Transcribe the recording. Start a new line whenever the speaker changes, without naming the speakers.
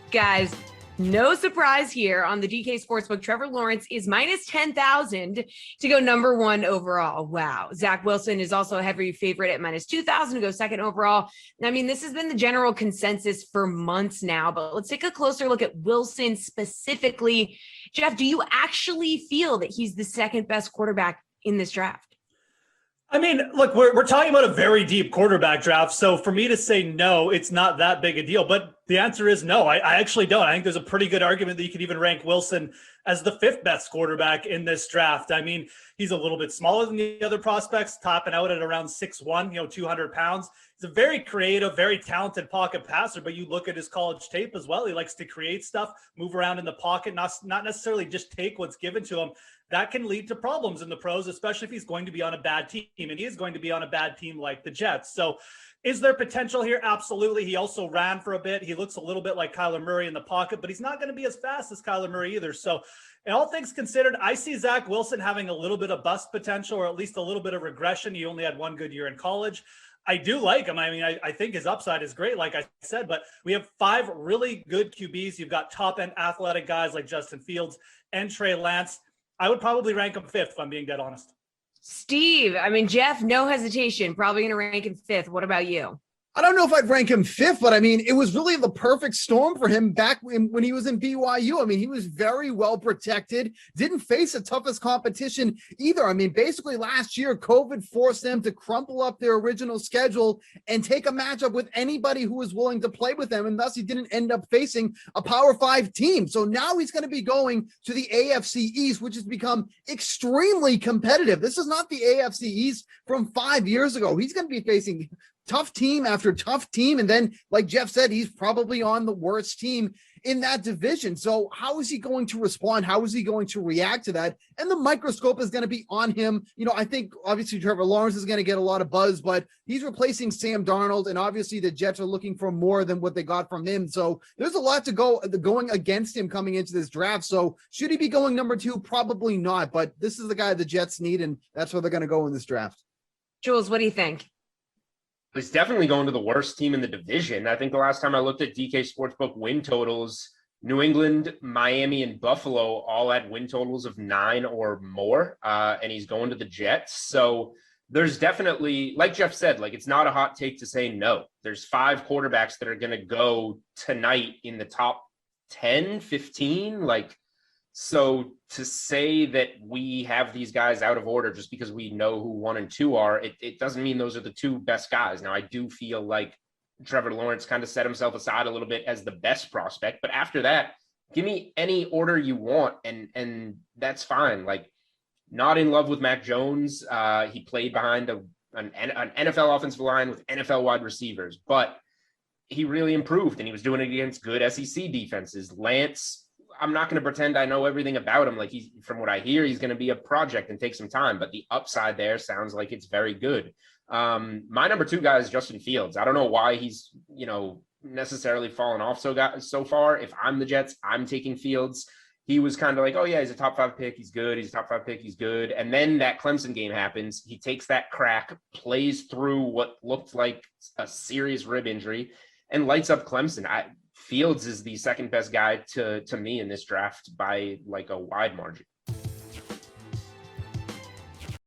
Guys, no surprise here on the DK Sportsbook. Trevor Lawrence is minus 10,000 to go number one overall. Wow. Zach Wilson is also a heavy favorite at minus 2,000 to go second overall. I mean, this has been the general consensus for months now, but let's take a closer look at Wilson specifically. Geoff, do you actually feel that he's the second best quarterback in this draft?
I mean, look, we're talking about a very deep quarterback draft. So for me to say no, it's not that big a deal. But the answer is no. I actually don't. I think there's a pretty good argument that you could even rank Wilson as the fifth best quarterback in this draft. I mean, he's a little bit smaller than the other prospects, topping out at around 6'1", 200 pounds. He's a very creative, very talented pocket passer, but you look at his college tape as well. He likes to create stuff, move around in the pocket, not necessarily just take what's given to him. That can lead to problems in the pros, especially if he's going to be on a bad team, and he is going to be on a bad team like the Jets. So is there potential here? Absolutely. He also ran for a bit. He looks a little bit like Kyler Murray in the pocket, but he's not going to be as fast as Kyler Murray either. So in all things considered, I see Zach Wilson having a little bit of bust potential, or at least a little bit of regression. He only had one good year in college. I do like him. I mean, I think his upside is great, like I said, but we have 5 really good QBs. You've got top-end athletic guys like Justin Fields and Trey Lance. I would probably rank him 5th, if I'm being dead honest.
Steve, I mean, Geoff, no hesitation, probably going to rank him 5th. What about you?
I don't know if I'd rank him 5th, but I mean, it was really the perfect storm for him back when he was in BYU. I mean, he was very well protected, didn't face the toughest competition either. I mean, basically last year, COVID forced them to crumple up their original schedule and take a matchup with anybody who was willing to play with them. And thus he didn't end up facing a Power 5 team. So now he's going to be going to the AFC East, which has become extremely competitive. This is not the AFC East from 5 years ago. He's going to be facing tough team after tough team. And then, like Geoff said, he's probably on the worst team in that division. So how is he going to respond? How is he going to react to that? And the microscope is going to be on him. I think obviously Trevor Lawrence is going to get a lot of buzz, but he's replacing Sam Darnold. And obviously the Jets are looking for more than what they got from him. So there's a lot to going against him coming into this draft. So should he be going number 2? Probably not, but this is the guy the Jets need. And that's where they're going to go in this draft.
Jules, what do you think?
He's definitely going to the worst team in the division. I think the last time I looked at DK Sportsbook win totals, New England, Miami, and Buffalo all had win totals of 9 or more, and he's going to the Jets. So there's definitely, like Geoff said, like it's not a hot take to say no. There's 5 quarterbacks that are going to go tonight in the top 10, 15, so to say that we have these guys out of order just because we know who 1 and 2 are, it doesn't mean those are the 2 best guys. Now, I do feel like Trevor Lawrence kind of set himself aside a little bit as the best prospect. But after that, give me any order you want, and that's fine. Like, not in love with Mac Jones. He played behind an NFL offensive line with NFL wide receivers, but he really improved, and he was doing it against good SEC defenses. Lance, I'm not going to pretend I know everything about him. Like, from what I hear, he's going to be a project and take some time, but the upside there sounds like it's very good. My number 2 guy is Justin Fields. I don't know why he's, necessarily fallen off so far. If I'm the Jets, I'm taking Fields. He was kind of like, oh yeah, he's a top 5 pick. He's good. He's a top 5 pick. He's good. And then that Clemson game happens. He takes that crack, plays through what looked like a serious rib injury, and lights up Clemson. Fields is the second best guy to me in this draft by like a wide margin.